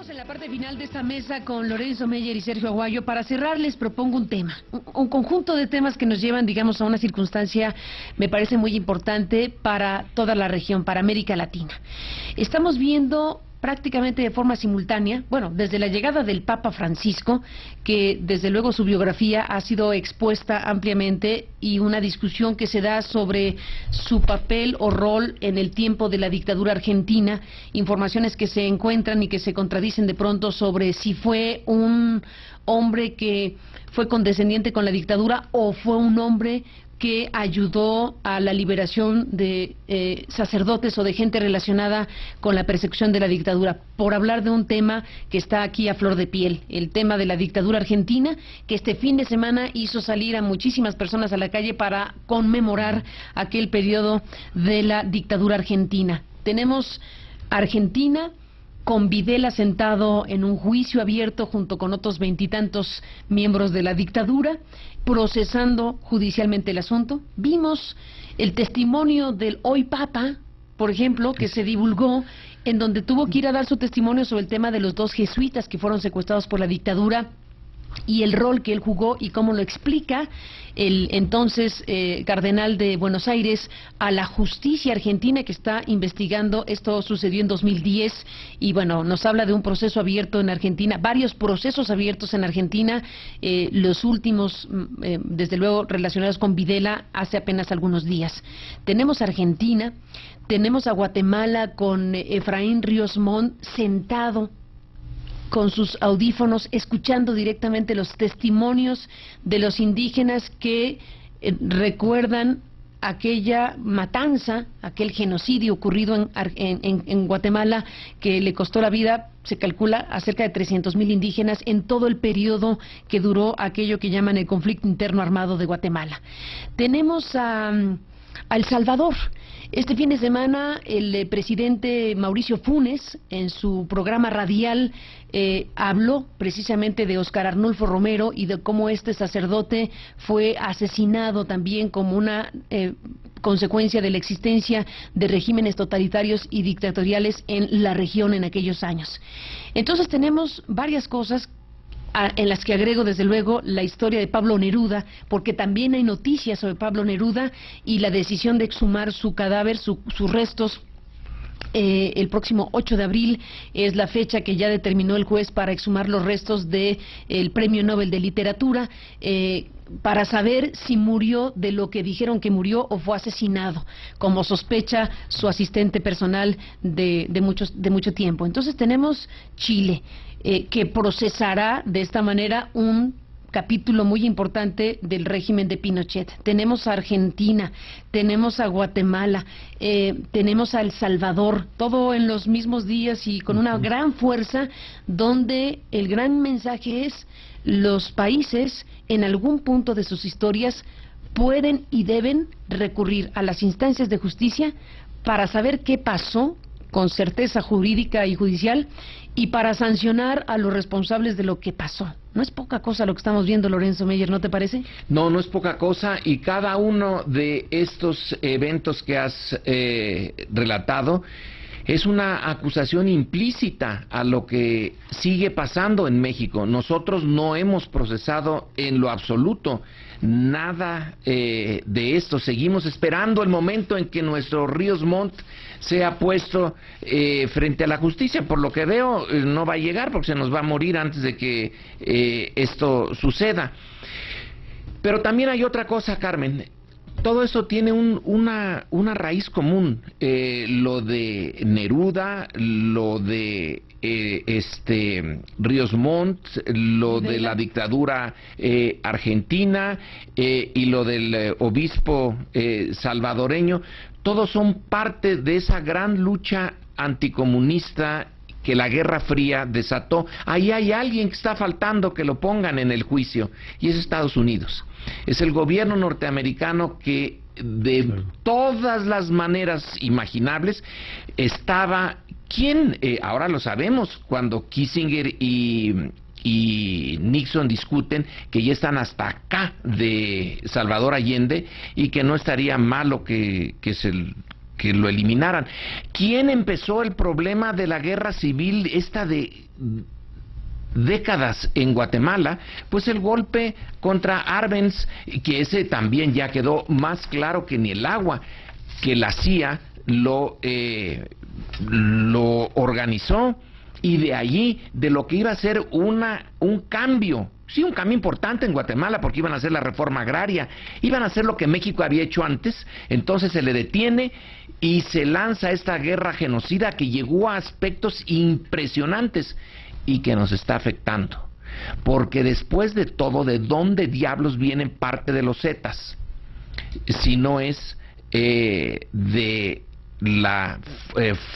Estamos en la parte final de esta mesa con Lorenzo Meyer y Sergio Aguayo. Para cerrar les propongo un tema, un conjunto de temas que nos llevan, digamos, a una circunstancia, me parece muy importante para toda la región, para América Latina. Estamos viendo prácticamente de forma simultánea, bueno, desde la llegada del Papa Francisco, que desde luego su biografía ha sido expuesta ampliamente, y una discusión que se da sobre su papel o rol en el tiempo de la dictadura argentina, informaciones que se encuentran y que se contradicen de pronto sobre si fue un hombre que fue condescendiente con la dictadura o fue un hombre que ayudó a la liberación de sacerdotes o de gente relacionada con la persecución de la dictadura, por hablar de un tema que está aquí a flor de piel, el tema de la dictadura argentina, que este fin de semana hizo salir a muchísimas personas a la calle para conmemorar aquel periodo de la dictadura argentina. Tenemos Argentina con Videla sentado en un juicio abierto junto con otros veintitantos miembros de la dictadura, procesando judicialmente el asunto. Vimos el testimonio del hoy Papa, por ejemplo, que se divulgó, en donde tuvo que ir a dar su testimonio sobre el tema de los dos jesuitas que fueron secuestrados por la dictadura, y el rol que él jugó y cómo lo explica el entonces cardenal de Buenos Aires a la justicia argentina que está investigando. Esto sucedió en 2010 y bueno, nos habla de un proceso abierto en Argentina, varios procesos abiertos en Argentina, los últimos desde luego relacionados con Videla hace apenas algunos días. Tenemos a Argentina, tenemos a Guatemala con Efraín Ríos Montt sentado con sus audífonos, escuchando directamente los testimonios de los indígenas que recuerdan aquella matanza, aquel genocidio ocurrido en Guatemala, que le costó la vida, se calcula, a cerca de 300,000 indígenas en todo el periodo que duró aquello que llaman el conflicto interno armado de Guatemala. Tenemos a El Salvador. Este fin de semana el presidente Mauricio Funes, en su programa radial, habló precisamente de Óscar Arnulfo Romero y de cómo este sacerdote fue asesinado también como una consecuencia de la existencia de regímenes totalitarios y dictatoriales en la región en aquellos años. Entonces tenemos varias cosas en las que agrego desde luego la historia de Pablo Neruda, porque también hay noticias sobre Pablo Neruda y la decisión de exhumar su cadáver, sus restos. El próximo 8 de abril es la fecha que ya determinó el juez para exhumar los restos del Premio Nobel de Literatura, para saber si murió de lo que dijeron que murió o fue asesinado, como sospecha su asistente personal de mucho tiempo. Entonces tenemos Chile, que procesará de esta manera un capítulo muy importante del régimen de Pinochet. Tenemos a Argentina, tenemos a Guatemala, tenemos a El Salvador, todo en los mismos días y con una gran fuerza, donde el gran mensaje es: los países en algún punto de sus historias pueden y deben recurrir a las instancias de justicia para saber qué pasó con certeza jurídica y judicial, y para sancionar a los responsables de lo que pasó. No es poca cosa lo que estamos viendo, Lorenzo Meyer, ¿no te parece? No, no es poca cosa, y cada uno de estos eventos que has relatado es una acusación implícita a lo que sigue pasando en México. Nosotros no hemos procesado en lo absoluto nada de esto. Seguimos esperando el momento en que nuestro Ríos Montt sea puesto frente a la justicia. Por lo que veo, no va a llegar porque se nos va a morir antes de que esto suceda. Pero también hay otra cosa, Carmen. Todo esto tiene una raíz común, lo de Neruda, lo de Ríos Montt, lo de la dictadura argentina y lo del obispo salvadoreño. Todos son parte de esa gran lucha anticomunista que la Guerra Fría desató. Ahí hay alguien que está faltando que lo pongan en el juicio, y es Estados Unidos. Es el gobierno norteamericano que de todas las maneras imaginables estaba... ¿Quién? Ahora lo sabemos, cuando Kissinger y Nixon discuten, que ya están hasta acá de Salvador Allende, y que no estaría malo que se que lo eliminaran. ¿Quién empezó el problema de la guerra civil, esta de décadas en Guatemala? Pues el golpe contra Arbenz, que ese también ya quedó más claro que ni el agua, que la CIA lo organizó, y de allí, de lo que iba a ser un cambio, sí, un cambio importante en Guatemala, porque iban a hacer la reforma agraria, iban a hacer lo que México había hecho antes. Entonces se le detiene y se lanza esta guerra genocida que llegó a aspectos impresionantes y que nos está afectando, porque después de todo, ¿de dónde diablos vienen parte de los Zetas? Si no es de la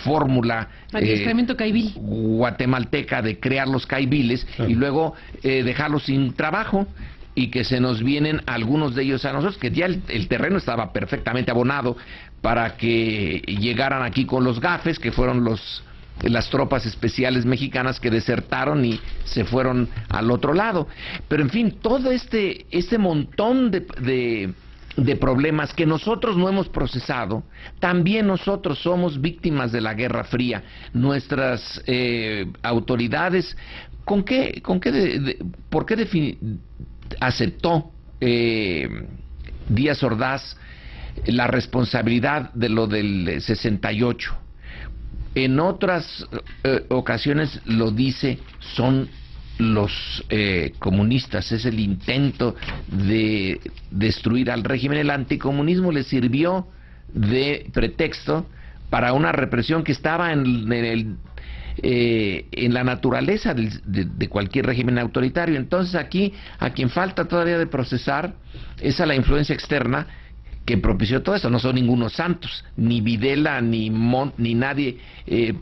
fórmula adiestramiento caibil guatemalteca de crear los caibiles y luego dejarlos sin trabajo, y que se nos vienen algunos de ellos a nosotros, que ya el terreno estaba perfectamente abonado para que llegaran aquí con los gafes, que fueron las tropas especiales mexicanas que desertaron y se fueron al otro lado. Pero en fin, todo este montón de problemas que nosotros no hemos procesado, también nosotros somos víctimas de la Guerra Fría. Nuestras autoridades, ¿por qué aceptó Díaz Ordaz la responsabilidad de lo del 68? En otras ocasiones lo dice, son los comunistas, es el intento de destruir al régimen. El anticomunismo le sirvió de pretexto para una represión que estaba en la naturaleza de cualquier régimen autoritario. Entonces aquí, a quien falta todavía de procesar es a la influencia externa que propició todo esto. No son ningunos santos, ni Videla, ni nadie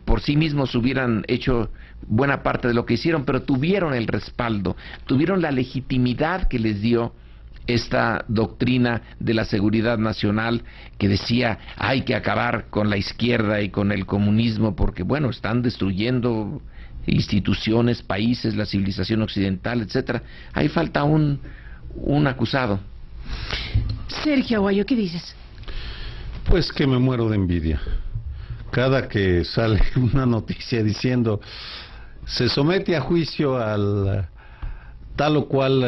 por sí mismos hubieran hecho buena parte de lo que hicieron, pero tuvieron el respaldo, tuvieron la legitimidad que les dio esta doctrina de la seguridad nacional, que decía hay que acabar con la izquierda y con el comunismo porque, bueno, están destruyendo instituciones, países, la civilización occidental, etcétera. Ahí falta un acusado. Sergio Aguayo, ¿qué dices? Pues que me muero de envidia. Cada que sale una noticia diciendo se somete a juicio al tal o cual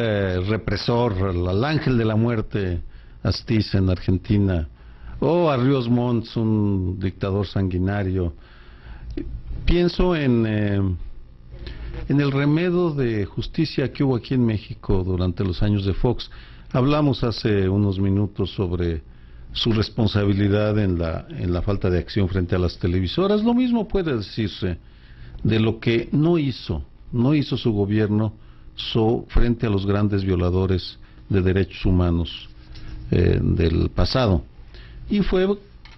represor, al ángel de la muerte Astiz en Argentina, o a Ríos Montt, un dictador sanguinario, pienso en el remedio de justicia que hubo aquí en México durante los años de Fox. Hablamos hace unos minutos sobre su responsabilidad en la falta de acción frente a las televisoras. Lo mismo puede decirse de lo que no hizo su gobierno frente a los grandes violadores de derechos humanos del pasado. Y fue,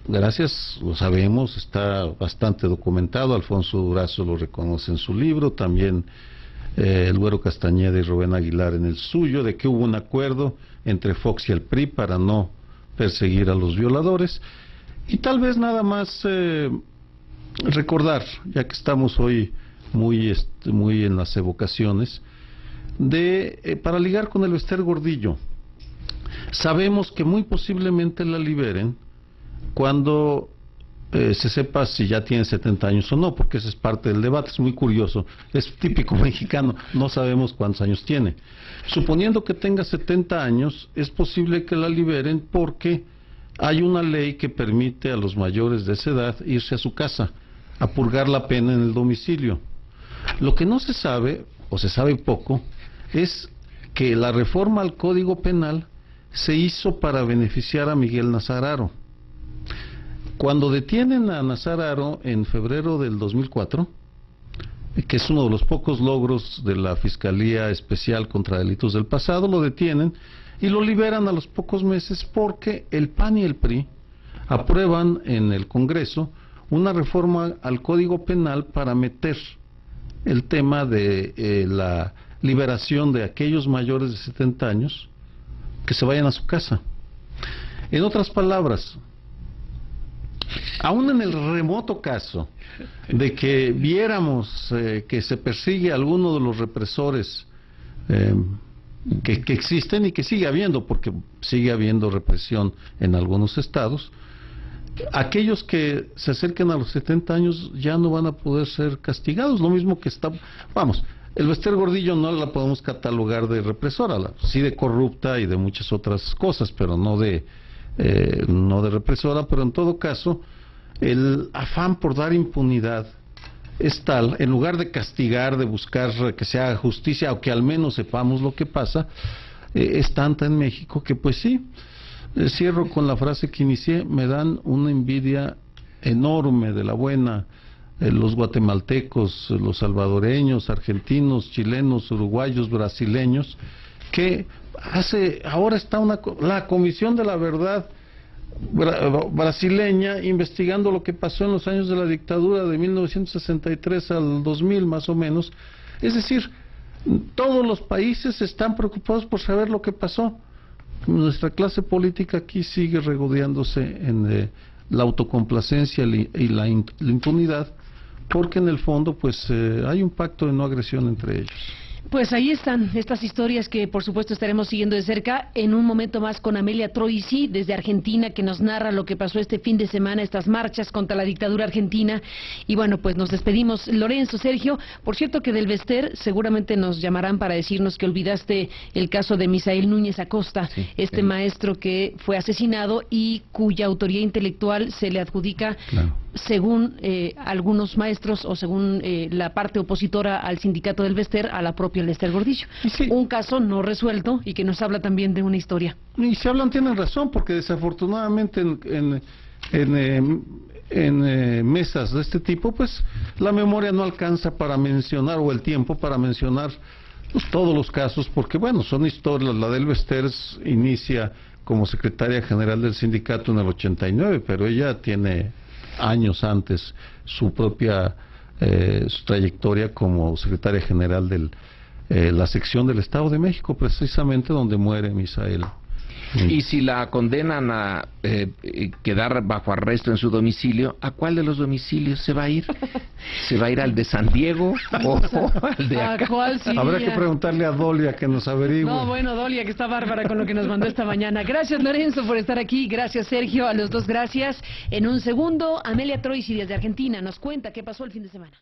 gracias, lo sabemos, está bastante documentado, Alfonso Durazo lo reconoce en su libro, también el Güero Castañeda y Rubén Aguilar en el suyo, de que hubo un acuerdo entre Fox y el PRI para no perseguir a los violadores. Y tal vez nada más recordar, ya que estamos hoy muy en las evocaciones, para ligar con el Ester Gordillo. Sabemos que muy posiblemente la liberen cuando se sepa si ya tiene 70 años o no, porque ese es parte del debate. Es muy curioso, es típico mexicano, no sabemos cuántos años tiene. Suponiendo que tenga 70 años, es posible que la liberen porque hay una ley que permite a los mayores de esa edad irse a su casa a purgar la pena en el domicilio. Lo que no se sabe, o se sabe poco, es que la reforma al Código Penal se hizo para beneficiar a Miguel Nazararo. Cuando detienen a Nazararo en febrero del 2004, que es uno de los pocos logros de la Fiscalía Especial contra Delitos del Pasado, lo detienen y lo liberan a los pocos meses porque el PAN y el PRI aprueban en el Congreso una reforma al Código Penal para meter el tema de la liberación de aquellos mayores de 70 años que se vayan a su casa. En otras palabras, aún en el remoto caso de que viéramos que se persigue a alguno de los represores que existen y que sigue habiendo, porque sigue habiendo represión en algunos estados, aquellos que se acerquen a los 70 años ya no van a poder ser castigados, lo mismo que está, vamos, el Bester Gordillo no la podemos catalogar de represora, sí de corrupta y de muchas otras cosas, pero no de represora. Pero en todo caso, el afán por dar impunidad es tal, en lugar de castigar, de buscar que se haga justicia o que al menos sepamos lo que pasa, es tanta en México que pues sí, cierro con la frase que inicié, me dan una envidia enorme de la buena, los guatemaltecos, los salvadoreños, argentinos, chilenos, uruguayos, brasileños, que ahora está la Comisión de la Verdad brasileña investigando lo que pasó en los años de la dictadura de 1963 al 2000 más o menos. Es decir, todos los países están preocupados por saber lo que pasó. Nuestra clase política aquí sigue regodeándose en la autocomplacencia y la impunidad, porque en el fondo pues hay un pacto de no agresión entre ellos. Pues ahí están estas historias que por supuesto estaremos siguiendo de cerca en un momento más con Amelia Troisi desde Argentina, que nos narra lo que pasó este fin de semana, estas marchas contra la dictadura argentina. Y bueno, pues nos despedimos. Lorenzo, Sergio, por cierto que del Bester seguramente nos llamarán para decirnos que olvidaste el caso de Misael Núñez Acosta, sí, maestro que fue asesinado y cuya autoría intelectual se le adjudica, claro, según algunos maestros o según la parte opositora al sindicato del Bester, a la propia Bester Gordillo. Sí. Un caso no resuelto y que nos habla también de una historia. Y si hablan tienen razón, porque desafortunadamente en mesas de este tipo, pues la memoria no alcanza para mencionar, o el tiempo para mencionar pues, todos los casos, porque bueno, son historias. La del Bester inicia como secretaria general del sindicato en el 89, pero ella tiene años antes su propia su trayectoria como secretaria general de la sección del Estado de México, precisamente donde muere Misael. Y si la condenan a quedar bajo arresto en su domicilio, ¿a cuál de los domicilios se va a ir? ¿Se va a ir al de San Diego o al de acá? ¿A cuál sería? Habrá que preguntarle a Dolia que nos averigüe. No, bueno, Dolia, que está bárbara con lo que nos mandó esta mañana. Gracias, Lorenzo, por estar aquí. Gracias, Sergio. A los dos, gracias. En un segundo, Amelia Troisi desde Argentina nos cuenta qué pasó el fin de semana.